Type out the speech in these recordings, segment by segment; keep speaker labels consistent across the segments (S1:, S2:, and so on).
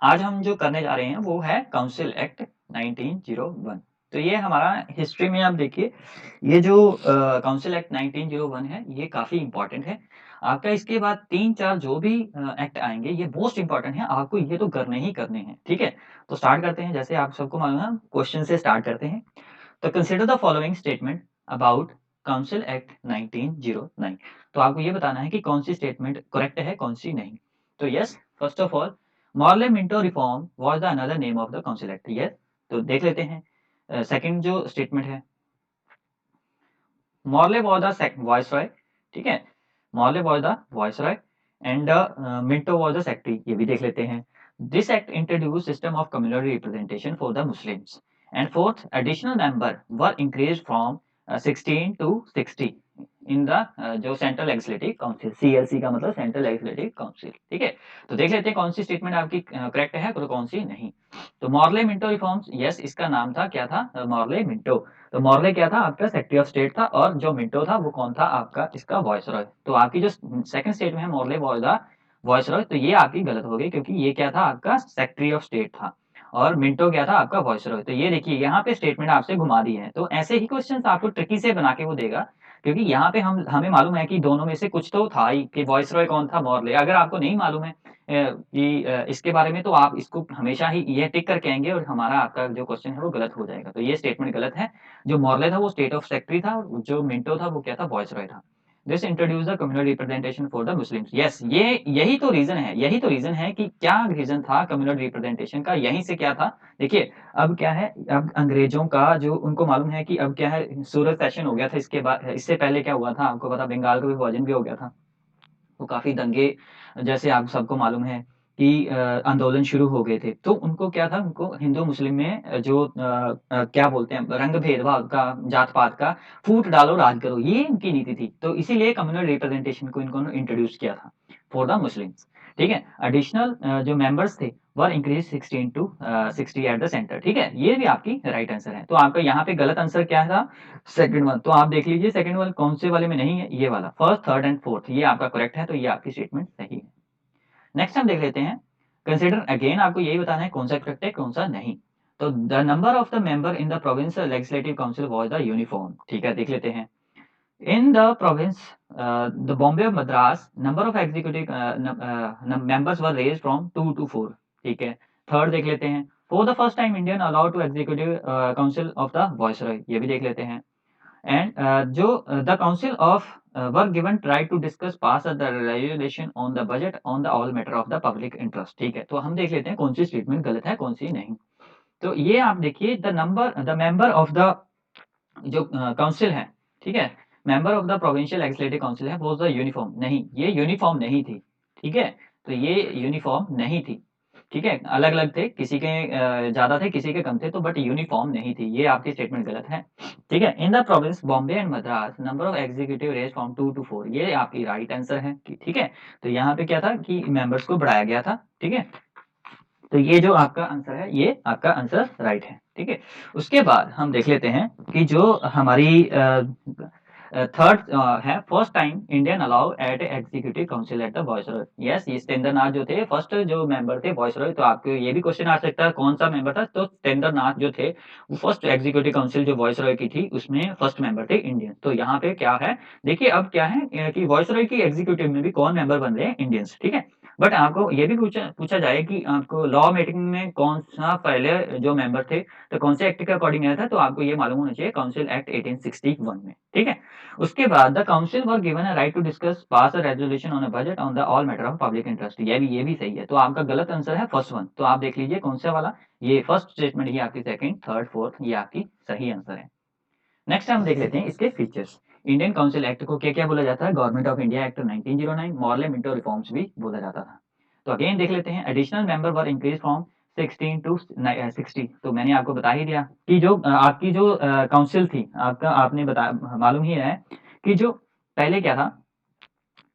S1: आज हम जो करने जा रहे हैं वो है काउंसिल एक्ट 1901। तो ये हमारा हिस्ट्री में आप देखिए, ये जो काउंसिल एक्ट 1901 है ये काफ़ी इम्पोर्टेंट है। आपका इसके बाद 3-4 जो भी एक्ट आएँगे ये मोस्ट इम्पोर्टेंट है, आपको ये तो करने ही करने हैं, ठीक है? तो स्टार्ट करते हैं, जैसे आप सबको मालूम है क्वेश्चन से स्टार्ट करते हैं। तो consider the following statement about council act 1909। तो आपको ये बताना है कि कौन सी स्टेटमेंट करेक्ट है, कौन सी नहीं। तो yes, first of all Morley Minto reform was the another name of the council act. Yes, तो देख लेते हैं सेकंड जो स्टेटमेंट है, मॉर्ले वाज द वॉइसरॉय, ठीक है? Morley was the viceroy and Minto was the secretary, ये भी देख लेते हैं। This act introduce system of communal representation for the Muslims and fourth additional member were increase from 16 to 60 in the जो central legislative council, CLC का मतलब central legislative council, ठीक है? तो देख लेते हैं कौन सी स्टेटमेंट आपकी करेक्ट है और कौन सी नहीं। तो मॉर्ले मिंटो रिफॉर्म्स, यस, इसका नाम था क्या था, मॉर्ले मिंटो। तो मॉर्ले क्या था आपका, सेक्रेटरी ऑफ स्टेट था, और जो मिंटो था वो कौन था आपका, इसका वॉइसरॉय। तो आपकी जो सेकंड स्टेटमेंट है मॉर्ले वाज द वॉइसरॉय, तो ये आपकी गलत हो गई, क्योंकि ये क्या था आपका, सेक्रेटरी ऑफ स्टेट था, और मिंटो क्या था आपका, वॉइसरॉय। तो ये देखिए यहाँ पे स्टेटमेंट आपसे घुमा दी है। तो ऐसे ही क्वेश्चंस आपको ट्रिकी से बना के वो देगा, क्योंकि यहाँ पे हमें मालूम है कि दोनों में से कुछ तो था ही, कि वॉइसरॉय कौन था, मॉर्ले। अगर आपको नहीं मालूम है कि इसके बारे में, तो आप इसको हमेशा ही ये टिक करके आएंगे और हमारा आपका जो क्वेश्चन है वो गलत हो जाएगा। तो ये स्टेटमेंट गलत है। जो मॉर्ले था वो स्टेट ऑफ सेक्रेटरी था, और जो मिंटो था वो क्या था, वॉइसरॉय था। This introduce the communal representation for the Muslims. Yes, ये यही तो रीजन है, यही तो रीजन है कि क्या रीजन था कम्युनल रिप्रेजेंटेशन का, यहीं से क्या था। देखिए अब क्या है, अब अंग्रेजों का जो उनको मालूम है कि अब क्या है, सूरत सेशन हो गया था, इसके बाद इससे पहले क्या हुआ था आपको पता, बंगाल का विभाजन भी हो गया था। तो काफ़ी दंगे, जैसे आप सबको मालूम है कि आंदोलन शुरू हो गए थे। तो उनको क्या था, उनको हिंदू मुस्लिम में जो क्या बोलते हैं, रंग भेदभाव का, जात-पात का, फूट डालो राज करो, ये इनकी नीति थी। तो इसीलिए कम्युनल रिप्रेजेंटेशन को इन्होंने इंट्रोड्यूस किया था फॉर द मुस्लिम्स, ठीक है? एडिशनल जो मेंबर्स थे were increase 16 to 60 at the centre, ठीक है? ये भी आपकी राइट आंसर है। तो आपका यहाँ पे गलत आंसर क्या था, सेकंड वन। तो आप देख लीजिए सेकंड वन कौन से वाले में नहीं है, ये वाला फर्स्ट, थर्ड एंड फोर्थ, ये आपका करेक्ट है। तो ये आपकी स्टेटमेंट सही है। नेक्स्ट हम देख लेते हैं, कंसिडर, अगेन आपको यही बताना है कौन सा करेक्ट है कौन सा नहीं। तो the number of the member in the provincial legislative council was the uniform, ठीक है? देख लेते हैं। In the province the Bombay Madras, number of executive members were raised from 2 to 4, ठीक है? थर्ड देख लेते हैं, for the first time Indian allowed to executive council of the viceroy, ये भी देख लेते हैं। एंड जो the council of were given try to discuss pass the resolution on the budget on the all matter of the public interest, ठीक है? तो हम देख लेते हैं कौन सी स्टेटमेंट गलत है कौन सी नहीं। तो ये आप देखिए, द मेंबर ऑफ द जो काउंसिल है, ठीक है, member of the provincial legislative council है, वाज द यूनिफॉर्म, नहीं, ये यूनिफॉर्म नहीं थी, ठीक है? तो ये यूनिफॉर्म नहीं थी, ठीक है? अलग अलग थे, किसी के ज्यादा थे किसी के कम थे, तो बट यूनिफॉर्म नहीं थी। ये आपकी स्टेटमेंट गलत है, ठीक है? In the province Bombay and Madras number of executive raise from 2 to 4, ये आपकी राइट आंसर है, ठीक है? तो यहाँ पे क्या था कि मेंबर्स को बढ़ाया गया था, ठीक है? तो ये जो आपका आंसर है ये आपका आंसर राइट है, ठीक है? उसके बाद हम देख लेते हैं कि जो हमारी थर्ड है, first time Indian allow at executive council at the viceroy. Yes, ये सत्येंद्रनाथ जो थे फर्स्ट जो मेंबर थे वॉइसरॉय। तो आपको ये भी क्वेश्चन आ सकता है कौन सा मेंबर था, तो सत्येंद्रनाथ जो थे वो फर्स्ट एग्जीक्यूटिव काउंसिल जो वॉइसरॉय की थी उसमें फर्स्ट मेंबर थे इंडियन। तो यहाँ पे क्या है, देखिए अब क्या है कि वॉइसरॉय की एग्जीक्यूटिव में भी कौन मेंबर बन रहे हैं, इंडियंस, ठीक है? बट आपको ये भी पूछा पूछा जाए कि आपको लॉ मेकिंग में कौन सा पहले जो मेंबर थे, तो कौन से एक्ट के अकॉर्डिंग आया था, तो आपको ये मालूम होना चाहिए, काउंसिल एक्ट 1861 में, ठीक है? उसके बाद the council were given a right to discuss pass a resolution on a budget on the all matter of public interest, ये भी सही है। तो आपका गलत आंसर है फर्स्ट वन। तो आप देख लीजिए कौन सा वाला, ये फर्स्ट स्टेटमेंट, ये आपकी सेकंड, थर्ड, फोर्थ, ये आपकी सही आंसर है। नेक्स्ट हम देख लेते हैं इसके फीचर्स। इंडियन काउंसिल एक्ट को क्या क्या बोला जाता है, government of India act 1909, Morley Minto reforms भी बोला जाता था। तो अगेन देख लेते हैं, additional member were increase from 16 to 60। तो मैंने आपको बता ही दिया कि जो आपकी जो काउंसिल थी आपका, आपने बता मालूम ही है कि जो पहले क्या था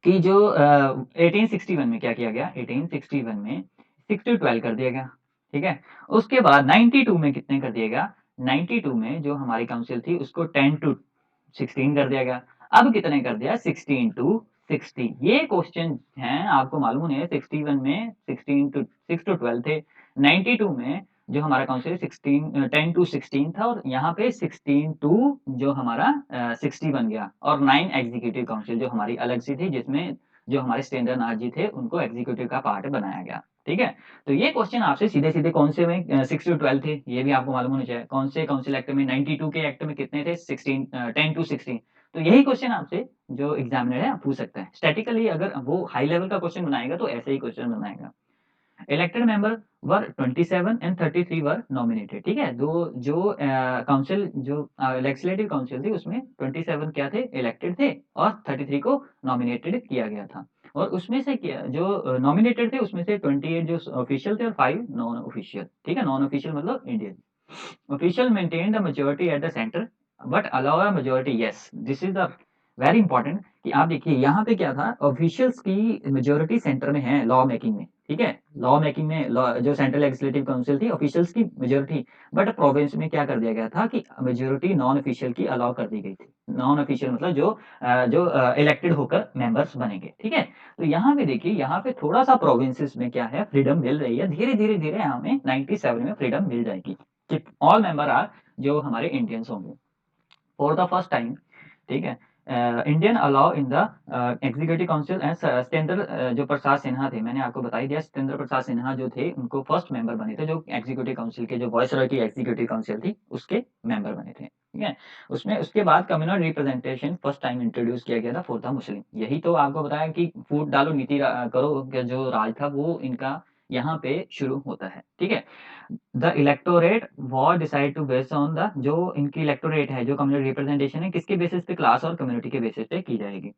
S1: कि जो 1861 में क्या किया गया, 1861 में 6 टू 12 कर दिया गया, ठीक है? उसके बाद 92 में कितने कर दिया गया, 92 में जो हमारी काउंसिल थी उसको 10 टू 16 कर दिया गया। अब कितने कर दिया, 16 टू 60। ये क्वेश्चन हैं, आपको मालूम है 61 में 16 टू 6 टू 12 थे, 92 में जो हमारा काउंसिल 10 टू 16 था, और यहाँ पे 16 टू जो हमारा 60 बन गया, और 9 एग्जीक्यूटिव काउंसिल जो हमारी अलग सी थी, जिसमें जो हमारे सत्येंद्र नाथ जी थे उनको एग्जीक्यूटिव का पार्ट बनाया गया। ठीक है, तो ये क्वेश्चन आपसे सीधे सीधे कौन से में 6 टू 12 थे, ये भी आपको मालूम होना चाहिए। कौन से काउंसिल एक्ट में 92 के एक्ट में कितने थे, 10 टू 16। तो यही क्वेश्चन आपसे जो एग्जामिनर है पूछ सकता है। स्टैटिकली अगर वो हाई लेवल का क्वेश्चन बनाएगा तो ऐसे ही क्वेश्चन बनाएगा। Elected member were 27 and 33 were nominated. ठीक है, दो जो काउंसिल जो लेजिस्लेटिव काउंसिल थी उसमें 27 क्या थे, इलेक्टेड थे, और 33 को नॉमिनेटेड किया गया था। और उसमें से जो नॉमिनेटेड थे उसमें से 28 जो ऑफिशियल थे और 5 नॉन ऑफिशियल। ठीक है, नॉन ऑफिशियल मतलब Indian. Official maintain the majority at the center but allow a majority, yes, this is the very important कि आप देखिए यहाँ पे क्या था, ऑफिशियल्स की मेजोरिटी सेंटर में है लॉ मेकिंग में। ठीक है, लॉ मेकिंग में जो सेंट्रल लेजिस्लेटिव काउंसिल थी ऑफिशियल्स की मेजोरिटी, बट प्रोविंस में क्या कर दिया गया था कि मेजोरिटी नॉन ऑफिशियल की अलाउ कर दी गई थी। नॉन ऑफिशियल मतलब जो इलेक्टेड होकर मेंबर्स बनेंगे। ठीक है, तो यहाँ पे देखिए, यहाँ पे थोड़ा सा प्रोविंसेस में क्या है, फ्रीडम मिल रही है, धीरे धीरे धीरे हमें 97 में फ्रीडम मिल जाएगी कि ऑल मेंबर आर जो हमारे इंडियंस होंगे फॉर द फर्स्ट टाइम। ठीक है, Indian allow in the executive council and Satyendra जो प्रसाद सिन्हा थे, मैंने आपको बता ही दिया, सत्येंद्र प्रसाद सिन्हा जो थे उनको फर्स्ट मेंबर बने थे, जो एग्जीक्यूटिव काउंसिल के जो वॉइसरॉय की एग्जीक्यूटिव काउंसिल थी उसके मेंबर बने थे। ठीक है, उसमें उसके बाद communal representation first time introduce किया गया था फॉर द मुस्लिम। यही तो आपको बताया कि फूट डालो नीति करो के जो राज था वो इनका यहाँ पे शुरू होता है। ठीक है, the electorate war decide to based on the, जो इनकी इलेक्टोरेट है जो कम्युनल रिप्रेजेंटेशन है किसके बेसिस पे, क्लास और कम्युनिटी के बेसिस पे की जाएगी।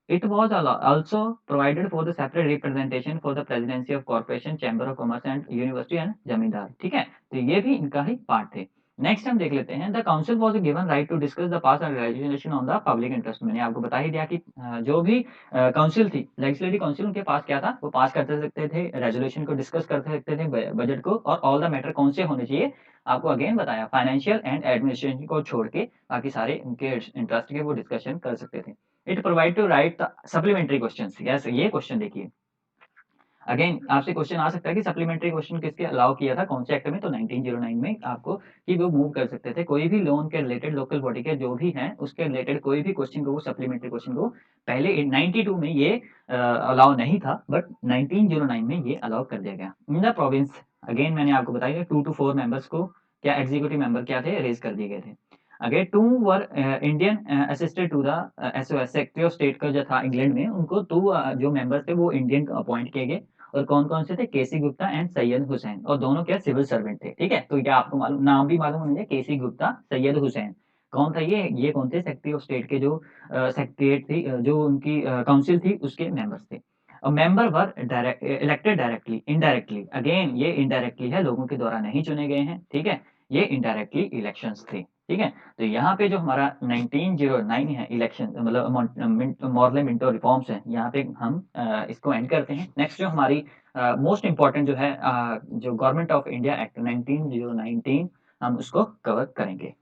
S1: It was also provided for the separate representation for the presidency of corporation, chamber of commerce and university and जमींदार। ठीक है, तो ये भी इनका ही पार्ट थे। नेक्स्ट हम देख लेते हैं, the council was given right to discuss the pass and resolution on the public interest. मैंने आपको बता ही दिया कि जो भी काउंसिल थी, लेजिस्लेटिव काउंसिल, उनके पास क्या था, वो पास करते सकते थे रेजोल्यूशन को, डिस्कस करते सकते थे बजट को, और ऑल द मैटर कौन से होने चाहिए, आपको अगेन बताया फाइनेंशियल एंड एडमिनिस्ट्रेशन को छोड़ के बाकी सारे उनके इंटरेस्ट के वो डिस्कशन कर सकते थे। It provide to right supplementary questions. Yes, ये क्वेश्चन देखिए, अगेन आपसे क्वेश्चन आ सकता है कि सप्लीमेंट्री क्वेश्चन किसके अलाउ किया था, कौन से एक्ट में, तो 1909 में आपको कि वो मूव कर सकते थे कोई भी लोन के रिलेटेड, लोकल बॉडी के जो भी हैं उसके रिलेटेड कोई भी क्वेश्चन को, वो सप्लीमेंट्री क्वेश्चन को पहले 92 में ये अलाउ नहीं था, बट 1909 में ये अलाउ कर दिया गया। इन द प्रोविंस, अगेन मैंने आपको बताया 2 टू 4 मेंबर्स को क्या एग्जीक्यूटिव मेंबर क्या थे, रेज कर दिए गए थे। Again 2 were Indian assisted to the SOS, secretary of state का जो था इंग्लैंड में, उनको 2 जो मेंबर्स थे वो इंडियन अपॉइंट किए गए, और कौन कौन से थे, केसी गुप्ता एंड सैयद हुसैन, और दोनों क्या सिविल सर्वेंट थे। ठीक है, तो क्या आपको मालूम, नाम भी मालूम होंगे, केसी गुप्ता, सैयद हुसैन। कौन था ये कौन थे, सेक्रेटरी ऑफ स्टेट के जो सेक्रेटरीट थी, जो उनकी काउंसिल थी उसके मेंबर्स थे। Member were direct elected directly indirectly, again ये इनडायरेक्टली है, लोगों के द्वारा नहीं चुने गए हैं। ठीक है, ये इनडायरेक्टली इलेक्शंस थे। ठीक है, तो यहाँ पे जो हमारा 1909 है इलेक्शन मतलब मॉर्ले मिंटो रिफॉर्म्स है, यहाँ पे हम इसको एंड करते हैं। नेक्स्ट जो हमारी मोस्ट इंपॉर्टेंट जो है जो गवर्नमेंट ऑफ इंडिया एक्ट 1919 हम उसको कवर करेंगे।